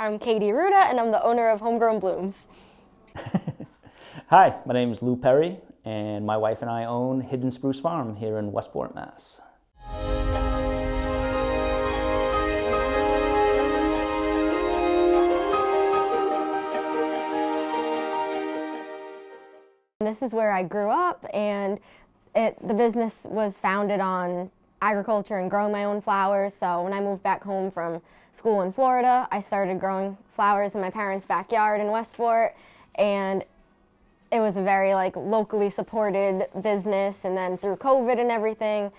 I'm Katie Ruda, and I'm the owner of Homegrown Blooms. Hi, my name is Lou Perry, and my wife and I own Hidden Spruce Farm here in Westport, Mass. This is where I grew up, and the business was founded on agriculture and growing my own flowers. So when I moved back home from school in Florida, I started growing flowers in my parents' backyard in Westport, and it was a very locally supported business. And then through COVID and everything,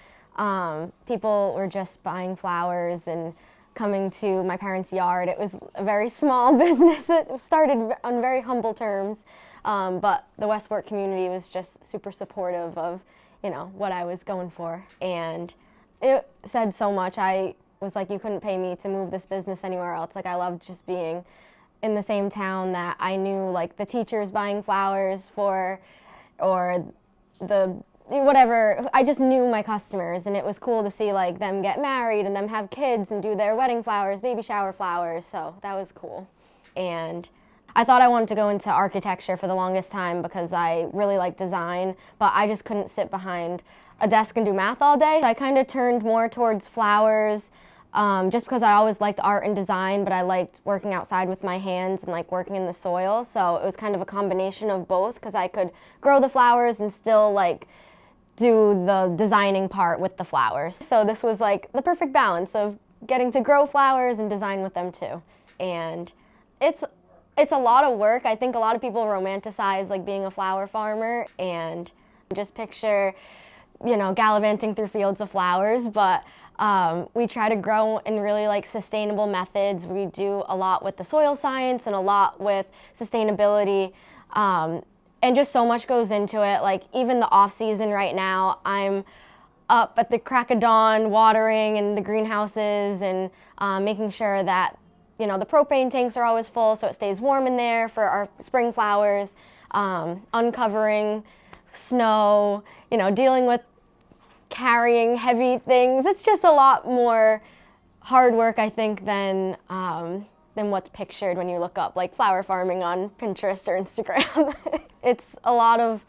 people were just buying flowers and coming to my parents' yard. It was a very small business. It started on very humble terms, but the Westport community was just super supportive of, what I was going for. And it said so much. I was like, you couldn't pay me to move this business anywhere else. I loved just being in the same town that I knew the teachers buying flowers for, or whatever. I just knew my customers, and it was cool to see them get married and them have kids and do their wedding flowers, baby shower flowers. So that was cool. And I thought I wanted to go into architecture for the longest time because I really like design, but I just couldn't sit behind a desk and do math all day. I kind of turned more towards flowers, just because I always liked art and design, but I liked working outside with my hands and working in the soil. So it was kind of a combination of both, because I could grow the flowers and still do the designing part with the flowers. So this was the perfect balance of getting to grow flowers and design with them too. And it's a lot of work. I think a lot of people romanticize being a flower farmer and just picture, gallivanting through fields of flowers, but we try to grow in really sustainable methods. We do a lot with the soil science and a lot with sustainability, and just so much goes into it. Even the off season right now, I'm up at the crack of dawn watering in the greenhouses and making sure that the propane tanks are always full so it stays warm in there for our spring flowers, uncovering snow, dealing with carrying heavy things. It's just a lot more hard work, I think, than what's pictured when you look up flower farming on Pinterest or Instagram. It's a lot of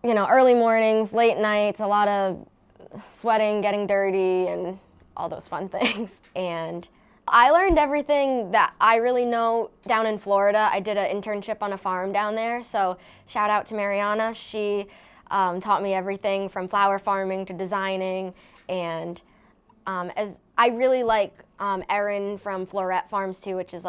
early mornings, late nights, a lot of sweating, getting dirty, and all those fun things. And I learned everything that I really know down in Florida. I did an internship on a farm down there, so shout out to Mariana. She taught me everything from flower farming to designing, and as I really like Erin from Florette Farms too, which is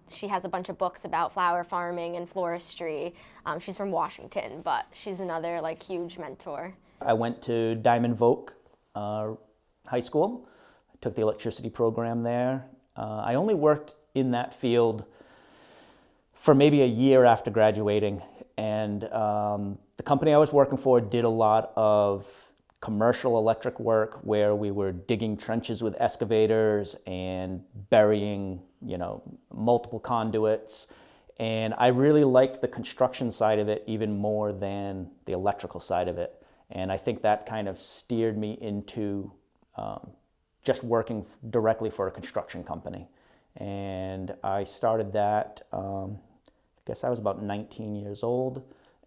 she has a bunch of books about flower farming and floristry. She's from Washington, but she's another huge mentor. I went to Diamond Vogue High School. Took the electricity program there. I only worked in that field for maybe a year after graduating, and the company I was working for did a lot of commercial electric work where we were digging trenches with excavators and burying, multiple conduits. And I really liked the construction side of it even more than the electrical side of it. And I think that kind of steered me into just working directly for a construction company. And I started that, I guess I was about 19 years old,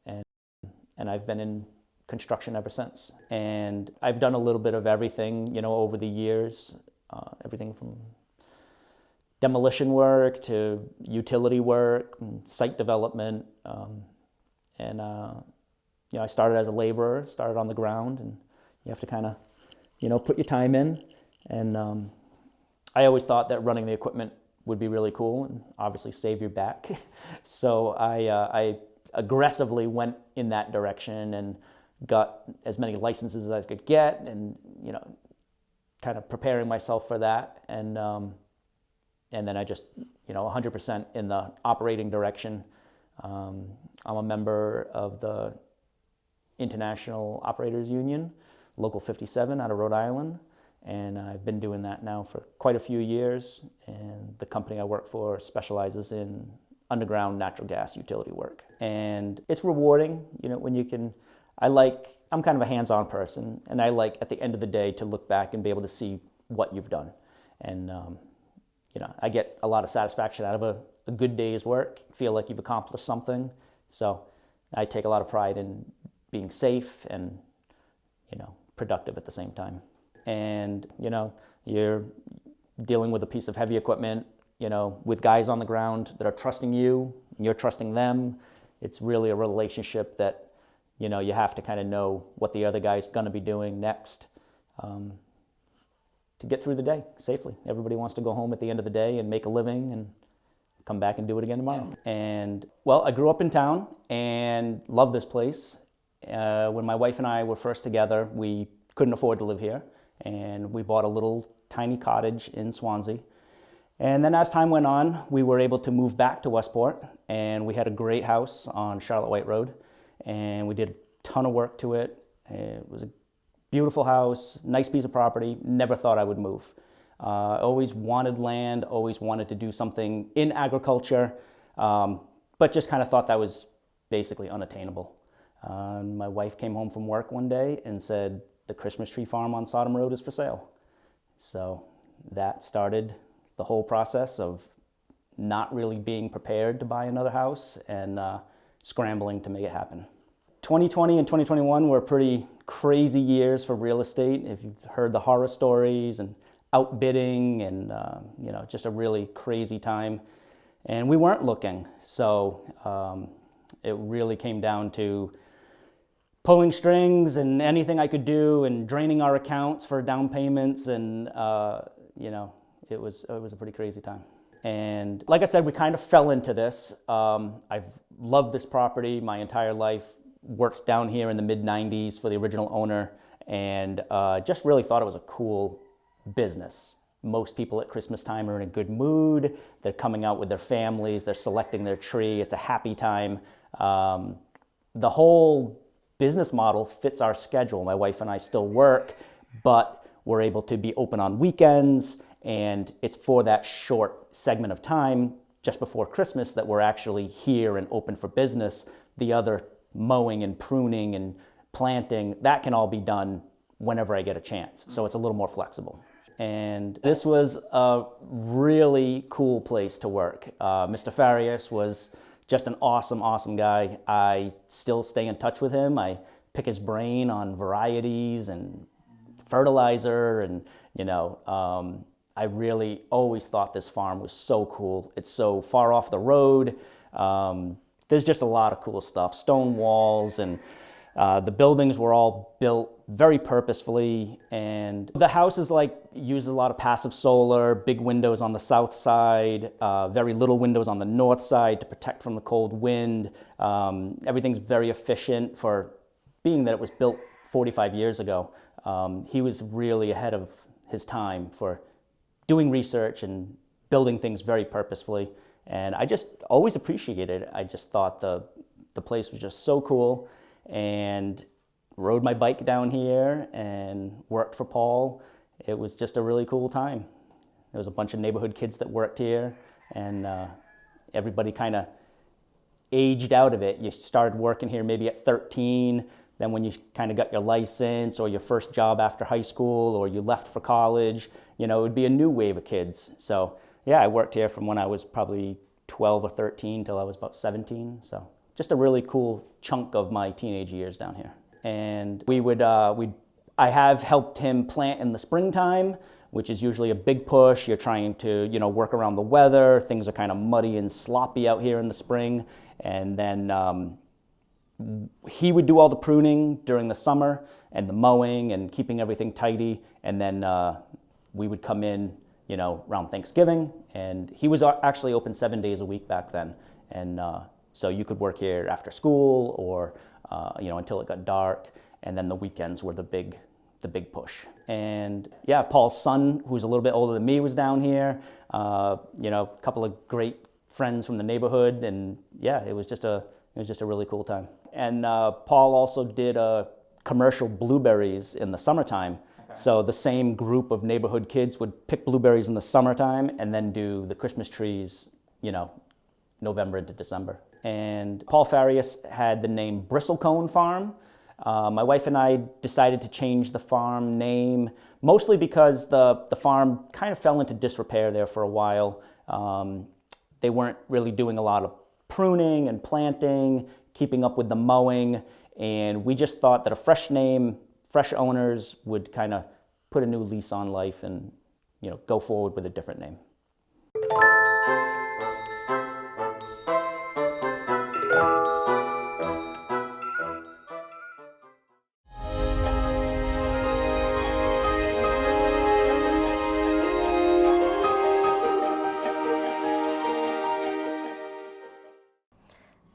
and I've been in construction ever since. And I've done a little bit of everything, over the years, everything from demolition work to utility work, site development, and I started as a laborer, started on the ground, and you have to kind of, put your time in. And I always thought that running the equipment would be really cool and obviously save your back. So I aggressively went in that direction and got as many licenses as I could get, and kind of preparing myself for that. And then I just 100% in the operating direction. I'm a member of the International Operators Union, Local 57 out of Rhode Island. And I've been doing that now for quite a few years. And the company I work for specializes in underground natural gas utility work. And it's rewarding, when you can, I'm kind of a hands-on person, and I like at the end of the day to look back and be able to see what you've done. And, I get a lot of satisfaction out of a good day's work, feel like you've accomplished something. So I take a lot of pride in being safe and, productive at the same time. And, you're dealing with a piece of heavy equipment, with guys on the ground that are trusting you, and you're trusting them. It's really a relationship that, you have to kind of know what the other guy's going to be doing next to get through the day safely. Everybody wants to go home at the end of the day and make a living and come back and do it again tomorrow. And, well, I grew up in town and love this place. When my wife and I were first together, we couldn't afford to live here, and we bought a little tiny cottage in Swansea. And then as time went on, we were able to move back to Westport, and we had a great house on Charlotte White Road, and we did a ton of work to it. It was a beautiful house, nice piece of property. Never thought I would move. Always wanted land, always wanted to do something in agriculture, but just kind of thought that was basically unattainable. My wife came home from work one day and said, the Christmas tree farm on Sodom Road is for sale. So that started the whole process of not really being prepared to buy another house and scrambling to make it happen. 2020 and 2021 were pretty crazy years for real estate. If you've heard the horror stories and outbidding and just a really crazy time. And we weren't looking. So it really came down to pulling strings and anything I could do and draining our accounts for down payments, and it was a pretty crazy time. And like I said, we kind of fell into this. I've loved this property my entire life, worked down here in the mid-90s for the original owner, and just really thought it was a cool business. Most people at Christmas time are in a good mood. They're coming out with their families. They're selecting their tree. It's a happy time. The whole business model fits our schedule. My wife and I still work, but we're able to be open on weekends, and it's for that short segment of time just before Christmas that we're actually here and open for business. The other mowing and pruning and planting, that can all be done whenever I get a chance. So it's a little more flexible. And this was a really cool place to work. Mr. Farias was just an awesome, awesome guy. I still stay in touch with him. I pick his brain on varieties and fertilizer, and I really always thought this farm was so cool. It's so far off the road. There's just a lot of cool stuff. Stone walls, and the buildings were all built very purposefully, and the house is uses a lot of passive solar, big windows on the south side, very little windows on the north side to protect from the cold wind. Everything's very efficient for being that it was built 45 years ago. He was really ahead of his time for doing research and building things very purposefully. And I just always appreciated it. I just thought the place was just so cool, and rode my bike down here and worked for Paul. It was just a really cool time. There was a bunch of neighborhood kids that worked here, and everybody kind of aged out of it. You started working here maybe at 13, then when you kind of got your license or your first job after high school, or you left for college, it would be a new wave of kids. So yeah, I worked here from when I was probably 12 or 13 till I was about 17. So just a really cool chunk of my teenage years down here. And I have helped him plant in the springtime, which is usually a big push. You're trying to, work around the weather. Things are kind of muddy and sloppy out here in the spring. And then he would do all the pruning during the summer and the mowing and keeping everything tidy. And then we would come in, around Thanksgiving. And he was actually open 7 days a week back then. And so you could work here after school or, until it got dark. And then the weekends were the big push. And yeah, Paul's son, who's a little bit older than me, was down here. A couple of great friends from the neighborhood. And yeah, it was just a really cool time. And Paul also did commercial blueberries in the summertime. Okay. So the same group of neighborhood kids would pick blueberries in the summertime and then do the Christmas trees, November into December. And Paul Farias had the name Bristlecone Farm. My wife and I decided to change the farm name, mostly because the farm kind of fell into disrepair there for a while. They weren't really doing a lot of pruning and planting, keeping up with the mowing, and we just thought that a fresh name, fresh owners would kind of put a new lease on life and, you know, go forward with a different name.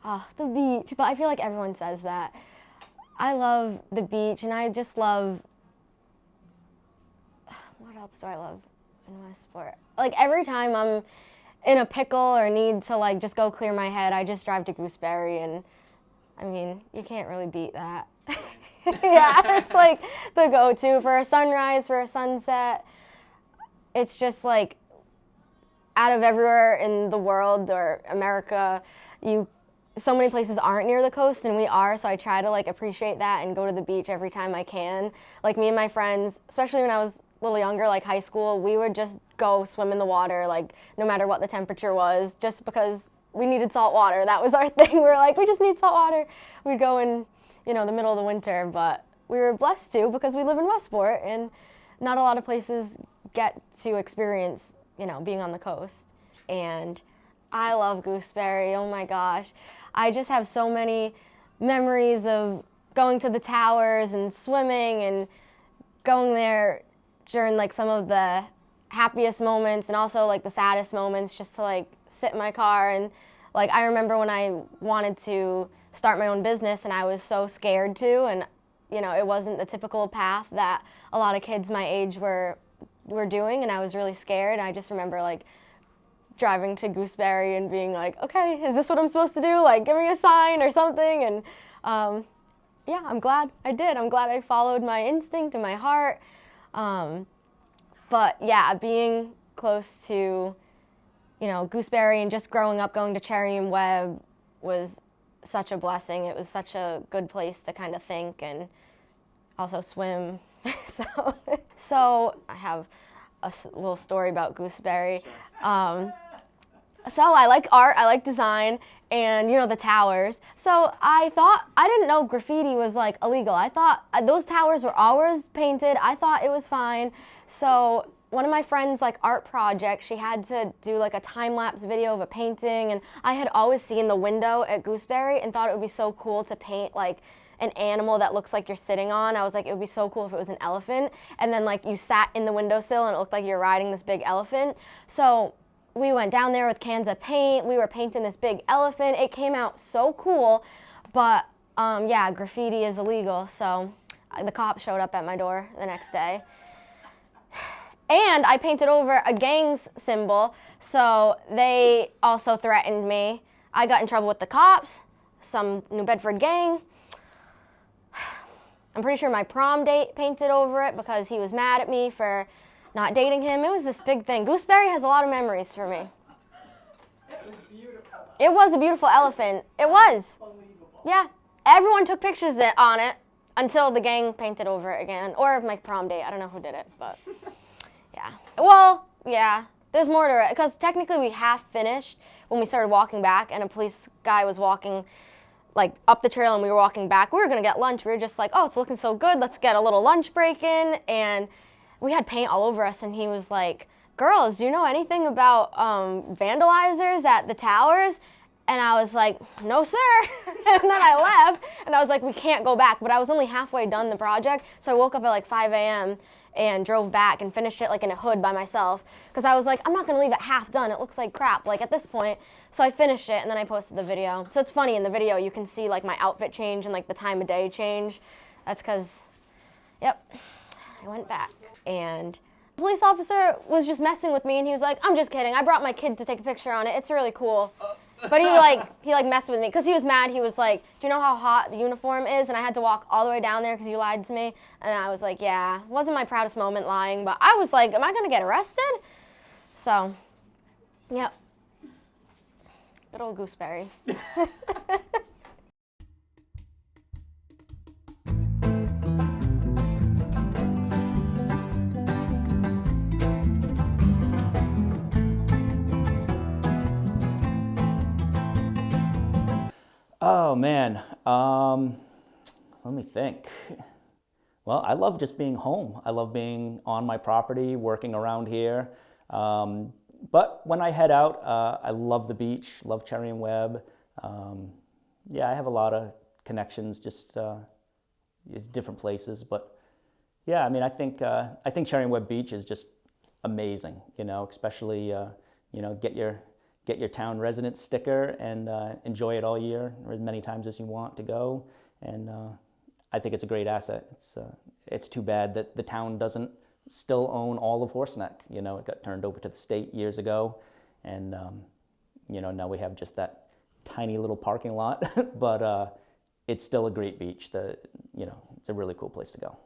Oh, the beach, but I feel like everyone says that. I love the beach, and I just love, what else do I love in Westport? Like every time I'm in a pickle or need to like just go clear my head, I just drive to Gooseberry, and I mean, you can't really beat that. Yeah, it's like the go-to for a sunrise, for a sunset. It's just like out of everywhere in the world or America, so many places aren't near the coast, and we are, so I try to like appreciate that and go to the beach every time I can. Like me and my friends, especially when I was a little younger, like high school, we would just go swim in the water, like no matter what the temperature was, just because we needed salt water. That was our thing. We were like, we just need salt water. We'd go in, you know, the middle of the winter, but we were blessed to because we live in Westport, and not a lot of places get to experience, you know, being on the coast. And I love Gooseberry, oh my gosh. I just have so many memories of going to the towers and swimming and going there during like some of the happiest moments and also like the saddest moments, just to like sit in my car. And like I remember when I wanted to start my own business and I was so scared to, and you know, it wasn't the typical path that a lot of kids my age were doing, and I was really scared. I just remember like driving to Gooseberry and being like, okay, is this what I'm supposed to do? Like, give me a sign or something. And yeah, I'm glad I did. I'm glad I followed my instinct and my heart. But yeah, being close to, you know, Gooseberry and just growing up going to Cherry and Webb was such a blessing. It was such a good place to kind of think and also swim. So I have a little story about Gooseberry. So I like art, I like design, and you know, the towers. So I didn't know graffiti was like illegal. I thought those towers were always painted. I thought it was fine. So one of my friends' like art project, she had to do like a time-lapse video of a painting, and I had always seen the window at Gooseberry and thought it would be so cool to paint like an animal that looks like you're sitting on. I was like, it would be so cool if it was an elephant, and then like you sat in the windowsill and it looked like you're riding this big elephant. So we went down there with cans of paint. We were painting this big elephant. It came out so cool, but yeah, graffiti is illegal. So the cops showed up at my door the next day. And I painted over a gang's symbol, so they also threatened me. I got in trouble with the cops, some New Bedford gang. I'm pretty sure my prom date painted over it because he was mad at me for not dating him. It was this big thing. Gooseberry has a lot of memories for me. It was beautiful. It was a beautiful elephant. It was. Unbelievable. Yeah. Everyone took pictures on it until the gang painted over it again. Or my prom date. I don't know who did it, but yeah. Well, yeah. There's more to it. Because technically we half finished when we started walking back, and a police guy was walking like up the trail and we were walking back. We were going to get lunch. We were just like, oh, it's looking so good. Let's get a little lunch break in. And we had paint all over us, and he was like, girls, do you know anything about vandalizers at the towers? And I was like, no, sir. And then I left, and I was like, we can't go back. But I was only halfway done the project, so I woke up at like 5 a.m. and drove back and finished it like in a hood by myself, because I was like, I'm not going to leave it half done. It looks like crap, like at this point. So I finished it, and then I posted the video. So it's funny, in the video you can see like my outfit change and like the time of day change. That's because, yep, I went back. And the police officer was just messing with me, and he was like, I'm just kidding. I brought my kid to take a picture on it. It's really cool. But he messed with me because he was mad. He was like, do you know how hot the uniform is? And I had to walk all the way down there because you lied to me. And I was like, yeah, it wasn't my proudest moment lying, but I was like, am I going to get arrested? So, yep. Good old Gooseberry. Oh man, let me think. Well, I love just being home. I love being on my property, working around here. But when I head out, I love the beach, love Cherry and Webb. Yeah, I have a lot of connections, just different places. But yeah, I mean, I think Cherry and Webb Beach is just amazing. You know, especially you know, get your town resident sticker and enjoy it all year, or as many times as you want to go. And I think it's a great asset. It's too bad that the town doesn't still own all of Horseneck. You know, it got turned over to the state years ago, and you know, now we have just that tiny little parking lot. But it's still a great beach. You know, it's a really cool place to go.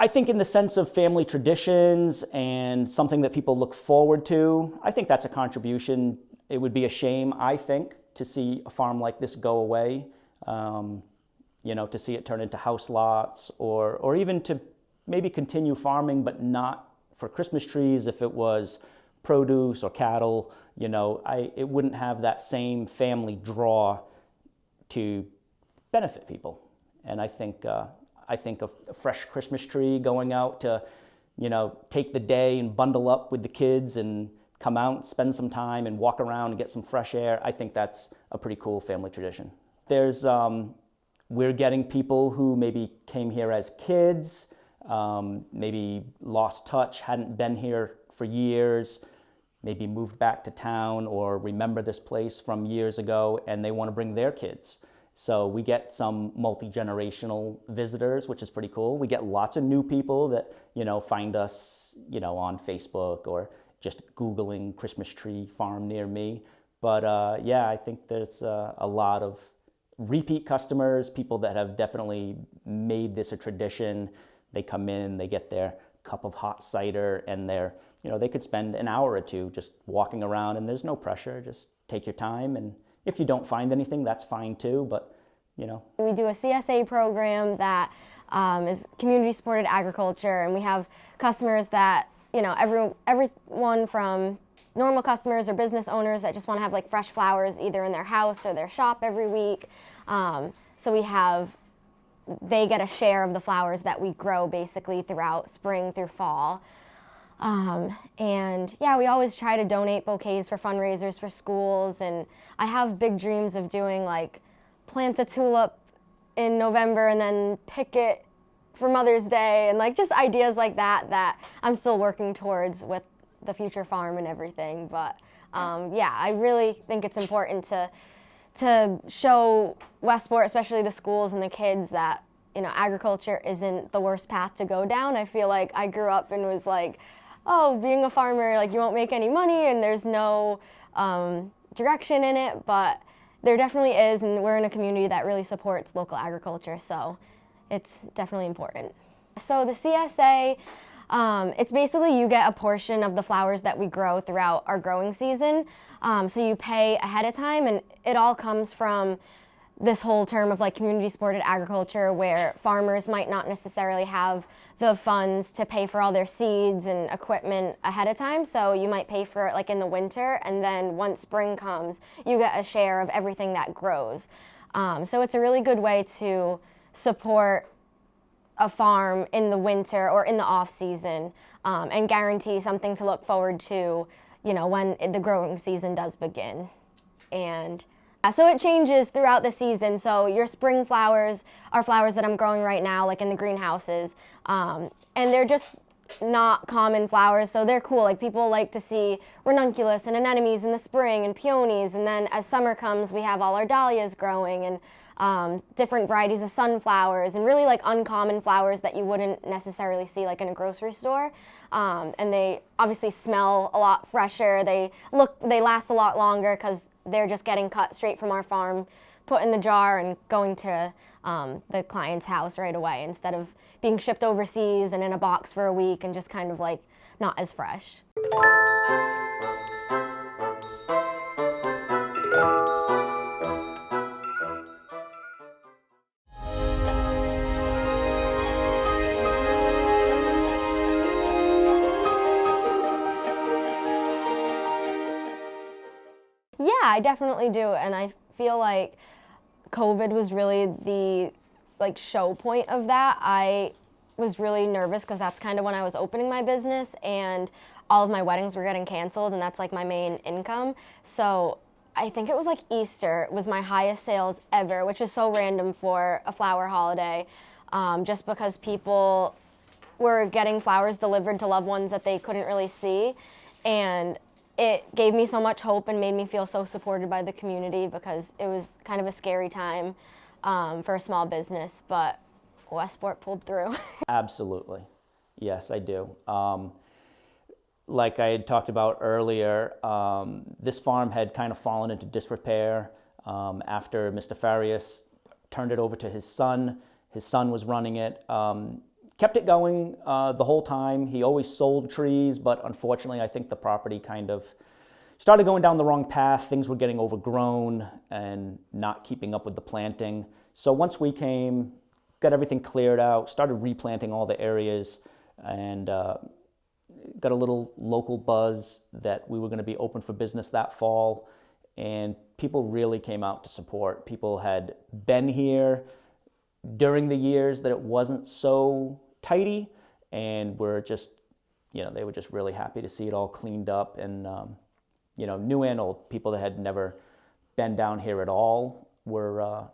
I think in the sense of family traditions and something that people look forward to, I think that's a contribution. It would be a shame, I think, to see a farm like this go away, you know, to see it turn into house lots, or even to maybe continue farming, but not for Christmas trees. If it was produce or cattle, you know, it wouldn't have that same family draw to benefit people. And I think a fresh Christmas tree, going out to, you know, take the day and bundle up with the kids and come out and spend some time and walk around and get some fresh air. I think that's a pretty cool family tradition. We're getting people who maybe came here as kids, maybe lost touch, hadn't been here for years, maybe moved back to town or remember this place from years ago, and they want to bring their kids. So we get some multi-generational visitors, which is pretty cool. We get lots of new people that, you know, find us, you know, on Facebook or just Googling Christmas tree farm near me. But yeah, I think there's a lot of repeat customers, people that have definitely made this a tradition. They come in, they get their cup of hot cider, and you know, they could spend an hour or two just walking around, and there's no pressure. Just take your time, and if you don't find anything, that's fine too, but you know. We do a CSA program that is community supported agriculture, and we have customers that, you know, everyone from normal customers or business owners that just want to have like fresh flowers either in their house or their shop every week. So they get a share of the flowers that we grow basically throughout spring through fall. And yeah, we always try to donate bouquets for fundraisers for schools, and I have big dreams of doing like plant a tulip in November and then pick it for Mother's Day, and like just ideas like that I'm still working towards with the future farm and everything. But yeah, I really think it's important to show Westport, especially the schools and the kids, that, you know, agriculture isn't the worst path to go down. I feel like I grew up and was like, oh, being a farmer, like you won't make any money and there's no direction in it, but there definitely is, and we're in a community that really supports local agriculture, so it's definitely important. So the CSA, it's basically you get a portion of the flowers that we grow throughout our growing season. So you pay ahead of time, and it all comes from this whole term of like community supported agriculture, where farmers might not necessarily have the funds to pay for all their seeds and equipment ahead of time. So you might pay for it like in the winter, and then once spring comes, you get a share of everything that grows. So it's a really good way to support a farm in the winter or in the off season, and guarantee something to look forward to, you know, when the growing season does begin. And so it changes throughout the season. So your spring flowers are flowers that I'm growing right now, like in the greenhouses, and they're just not common flowers, so they're cool. Like people like to see ranunculus and anemones in the spring and peonies, and then as summer comes, we have all our dahlias growing, and different varieties of sunflowers, and really like uncommon flowers that you wouldn't necessarily see like in a grocery store. And they obviously smell a lot fresher. They last a lot longer because they're just getting cut straight from our farm, put in the jar, and going to the client's house right away, instead of being shipped overseas and in a box for a week and just kind of like not as fresh. Yeah, I definitely do, and I feel like COVID was really the show point of that. I was really nervous because that's kind of when I was opening my business, and all of my weddings were getting canceled, and that's like my main income. So I think it was like Easter, it was my highest sales ever, which is so random for a flower holiday, just because people were getting flowers delivered to loved ones that they couldn't really see. And it gave me so much hope and made me feel so supported by the community, because it was kind of a scary time for a small business, but Westport pulled through. Absolutely. Yes, I do. Like I had talked about earlier, this farm had kind of fallen into disrepair after Mr. Farias turned it over to his son. His son was running it. Kept it going the whole time. He always sold trees, but unfortunately I think the property kind of started going down the wrong path. Things were getting overgrown and not keeping up with the planting. So once we came, got everything cleared out, started replanting all the areas, and got a little local buzz that we were going to be open for business that fall, and people really came out to support. People had been here during the years that it wasn't so tidy, and were just, they were just really happy to see it all cleaned up, and new and old people that had never been down here at all were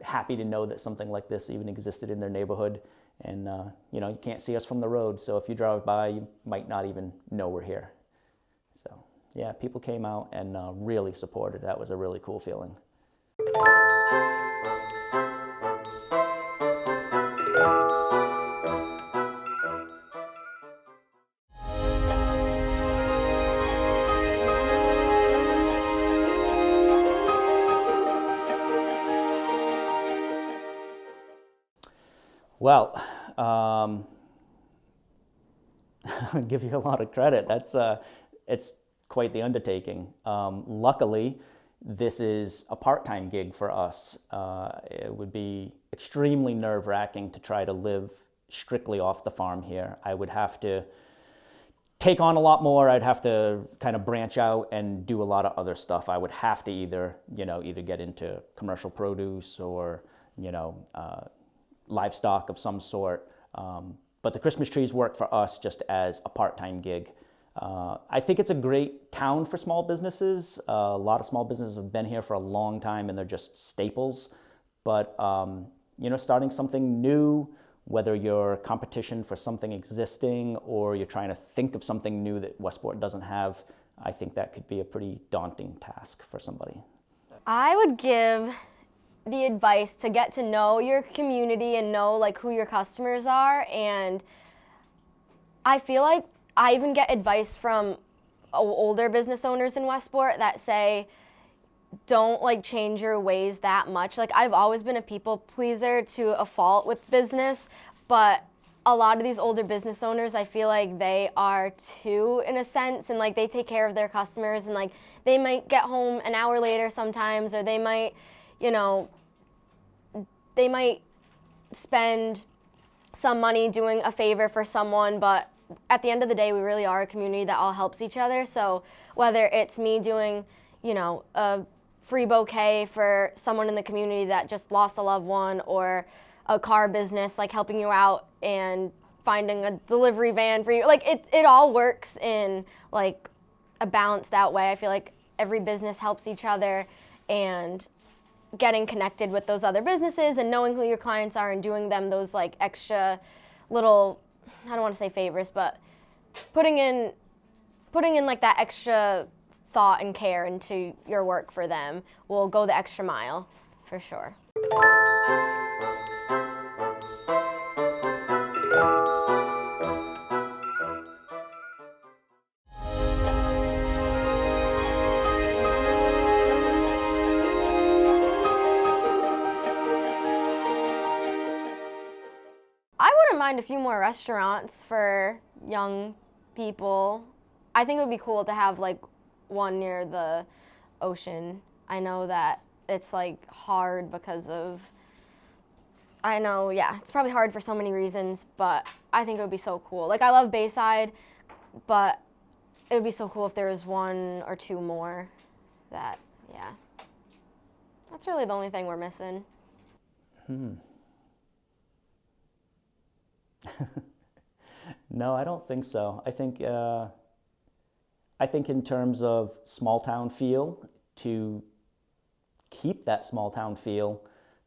happy to know that something like this even existed in their neighborhood. And you can't see us from the road, so if you drive by, you might not even know we're here. So yeah, people came out and really supported. That was a really cool feeling. Well, I'll give you a lot of credit. It's quite the undertaking. Luckily, this is a part-time gig for us. It would be extremely nerve-wracking to try to live strictly off the farm here. I would have to take on a lot more. I'd have to kind of branch out and do a lot of other stuff. I would have to either get into commercial produce or, livestock of some sort. But the Christmas trees work for us just as a part-time gig. I think it's a great town for small businesses. A lot of small businesses have been here for a long time, and they're just staples. But starting something new, whether you're competition for something existing or you're trying to think of something new that Westport doesn't have, I think that could be a pretty daunting task for somebody. I would give the advice to get to know your community and know who your customers are. And I feel like I even get advice from older business owners in Westport that say, don't change your ways that much. I've always been a people pleaser to a fault with business, but a lot of these older business owners, I feel like they are too, in a sense, and they take care of their customers, and they might get home an hour later sometimes, or they might, they might spend some money doing a favor for someone, but at the end of the day, we really are a community that all helps each other. So whether it's me doing, a free bouquet for someone in the community that just lost a loved one, or a car business helping you out and finding a delivery van for you, it all works in a balanced out way. I feel like every business helps each other, and getting connected with those other businesses and knowing who your clients are and doing them those extra little, I don't want to say favors, but putting in that extra thought and care into your work for them will go the extra mile for sure. I wouldn't mind a few more restaurants for young people. I think it would be cool to have one near the ocean I know that it's like hard because of, I know, yeah, it's probably hard for so many reasons, but I think it would be so cool. Like, I love Bayside, but it would be so cool if there was one or two more that, yeah. That's really the only thing we're missing. No, I don't think so. I think in terms of small town feel, to keep that small town feel,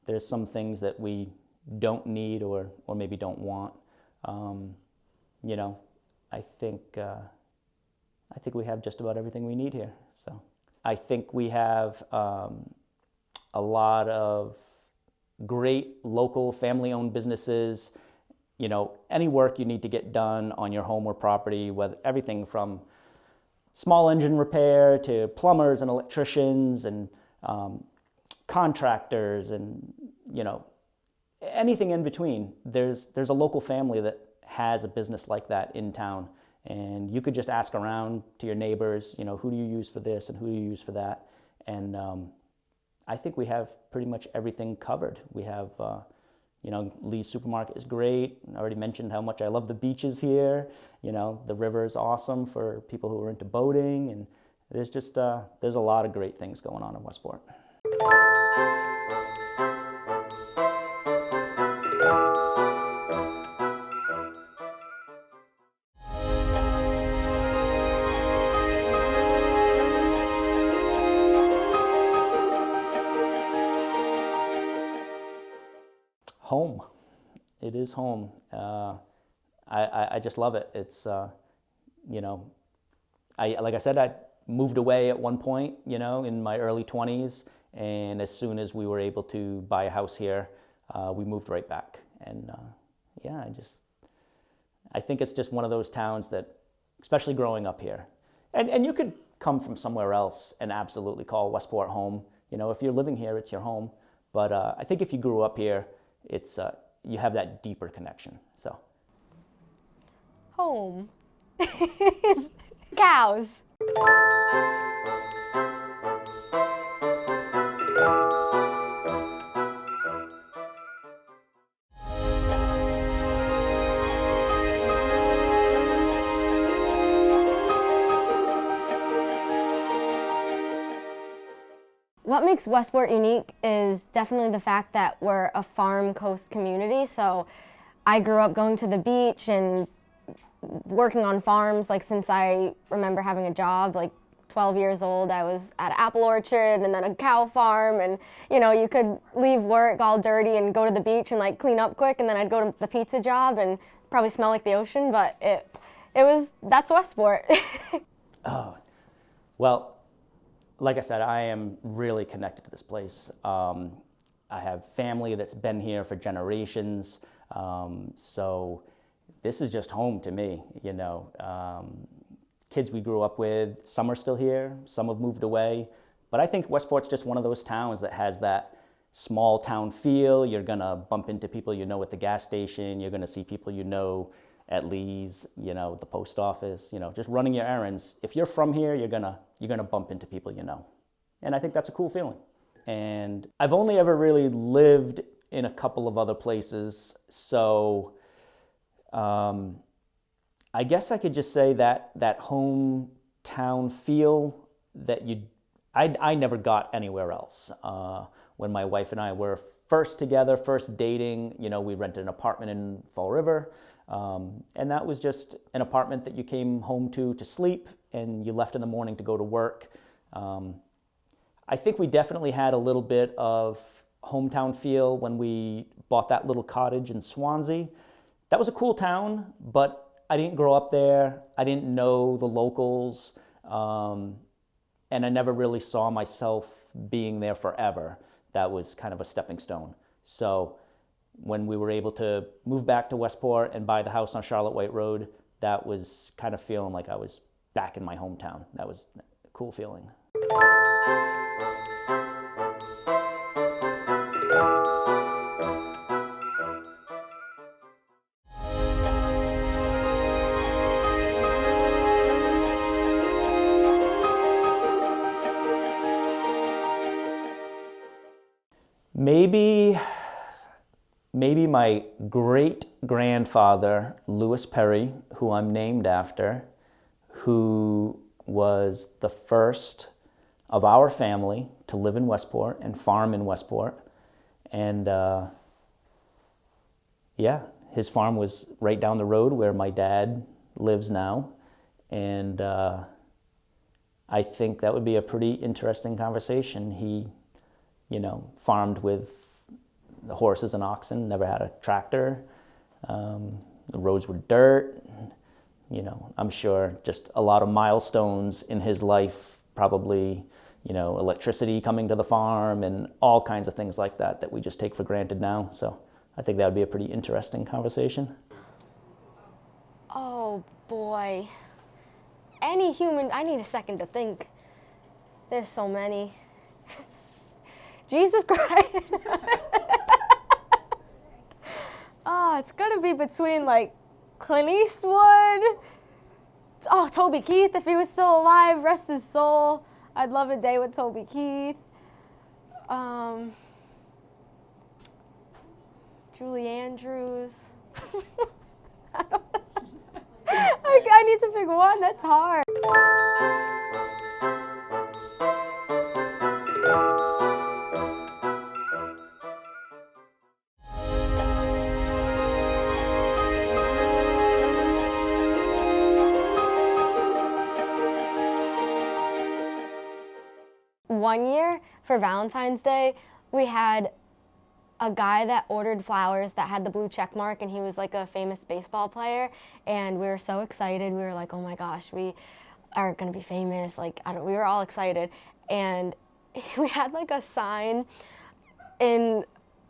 there's some things that we don't need or maybe don't want. You know, I think we have just about everything we need here. So I think we have a lot of great local family-owned businesses. You know, any work you need to get done on your home or property, whether everything from small engine repair to plumbers and electricians and contractors and, you know, anything in between. There's a local family that has a business like that in town, and you could just ask around to your neighbors, you know, who do you use for this and who do you use for that? And I think we have pretty much everything covered. We have, you know, Lee's Supermarket is great. I already mentioned how much I love the beaches here. You know, the river is awesome for people who are into boating, and there's just, there's a lot of great things going on in Westport. Home. It is home. I just love it. It's, you know, like I said, I moved away at one point, you know, in my early 20s, and as soon as we were able to buy a house here, we moved right back. And yeah, I think it's just one of those towns that, especially growing up here, and you could come from somewhere else and absolutely call Westport home. You know, if you're living here, it's your home. But I think if you grew up here, it's you have that deeper connection. So Home. Cows. What makes Westport unique is definitely the fact that we're a farm coast community. So I grew up going to the beach and working on farms, like since I remember having a job, like 12 years old, I was at an apple orchard and then a cow farm, and you know, you could leave work all dirty and go to the beach and like clean up quick, and then I'd go to the pizza job and probably smell like the ocean, but that's Westport. Oh, well, like I said, I am really connected to this place. I have family that's been here for generations, so this is just home to me, you know. Kids we grew up with, some are still here, some have moved away, but I think Westport's just one of those towns that has that small town feel. You're gonna bump into people you know at the gas station, you're gonna see people you know at Lee's, you know, the post office, you know, just running your errands. If you're from here, you're gonna bump into people you know. And I think that's a cool feeling. And I've only ever really lived in a couple of other places, so I guess I could just say that hometown feel that I never got anywhere else. When my wife and I were first together, first dating, you know, we rented an apartment in Fall River, and that was just an apartment that you came home to sleep, and you left in the morning to go to work. I think we definitely had a little bit of hometown feel when we bought that little cottage in Swansea. That was a cool town, but I didn't grow up there. I didn't know the locals, and I never really saw myself being there forever. That was kind of a stepping stone. So when we were able to move back to Westport and buy the house on Charlotte White Road, that was kind of feeling like I was back in my hometown. That was a cool feeling. Maybe my great-grandfather, Lewis Perry, who I'm named after, who was the first of our family to live in Westport and farm in Westport. And yeah, his farm was right down the road where my dad lives now. And I think that would be a pretty interesting conversation. He, you know, farmed with the horses and oxen, never had a tractor. The roads were dirt. You know, I'm sure just a lot of milestones in his life, probably, you know, electricity coming to the farm and all kinds of things like that that we just take for granted now. So I think that would be a pretty interesting conversation. Oh boy. Any human, I need a second to think. There's so many. Jesus Christ. Oh, it's gotta be between like Clint Eastwood. Oh, Toby Keith, if he was still alive, rest his soul. I'd love a day with Toby Keith. Julie Andrews. I need to pick one, that's hard. One year for Valentine's Day, we had a guy that ordered flowers that had the blue check mark, and he was like a famous baseball player, and we were so excited. We were like, oh my gosh, we are gonna be famous. Like, we were all excited. And we had like a sign in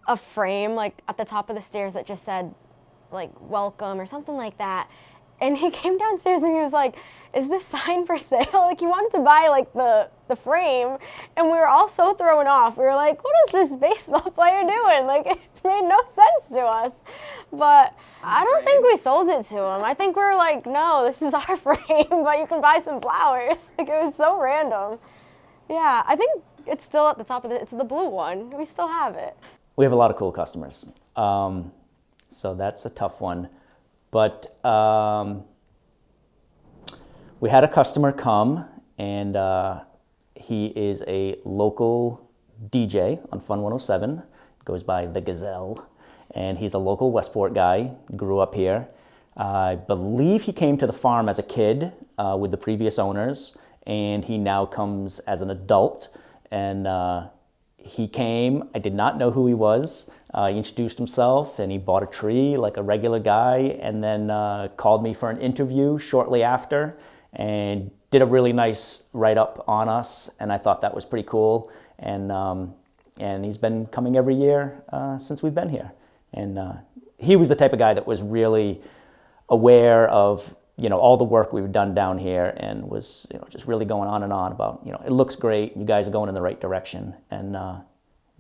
a frame, like at the top of the stairs that just said like, welcome or something like that. And he came downstairs and he was like, is this sign for sale? Like, he wanted to buy like the frame, and we were all so thrown off. We were like, what is this baseball player doing? Like, it made no sense to us. But I don't think we sold it to him. I think we were like, no, this is our frame, but you can buy some flowers. Like, it was so random. Yeah, I think it's still at the top of it's the blue one. We still have it. We have a lot of cool customers. So that's a tough one. But we had a customer come, and he is a local DJ on Fun 107, goes by The Gazelle, and he's a local Westport guy, grew up here. I believe he came to the farm as a kid with the previous owners, and he now comes as an adult. And he came, I did not know who he was. He introduced himself, and he bought a tree like a regular guy, and then called me for an interview shortly after, and did a really nice write-up on us, and I thought that was pretty cool. And he's been coming every year since we've been here. And he was the type of guy that was really aware of, you know, all the work we've done down here, and was, you know, just really going on and on about, you know, it looks great, you guys are going in the right direction, and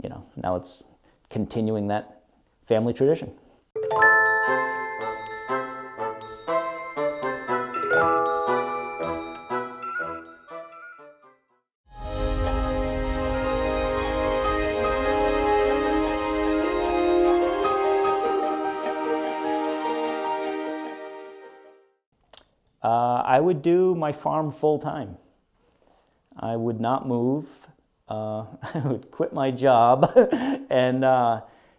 you know, now it's continuing that family tradition. I would do my farm full time. I would not move. I would quit my job. And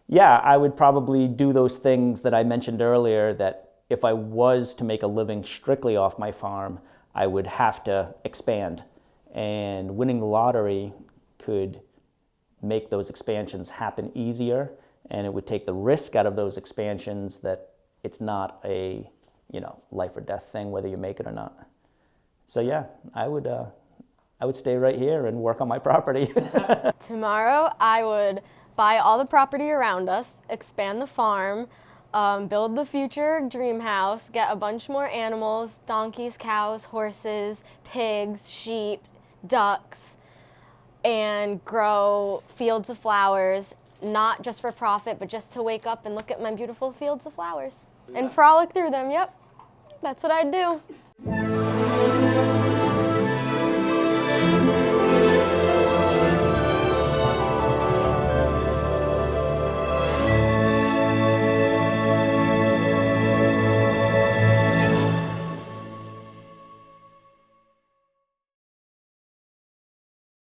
yeah, I would probably do those things that I mentioned earlier, that if I was to make a living strictly off my farm, I would have to expand. And winning the lottery could make those expansions happen easier, and it would take the risk out of those expansions, that it's not a, you know, life or death thing whether you make it or not. So yeah, I would stay right here and work on my property. Tomorrow, I would buy all the property around us, expand the farm, build the future dream house, get a bunch more animals, donkeys, cows, horses, pigs, sheep, ducks, and grow fields of flowers, not just for profit, but just to wake up and look at my beautiful fields of flowers and frolic through them. Yep, that's what I'd do.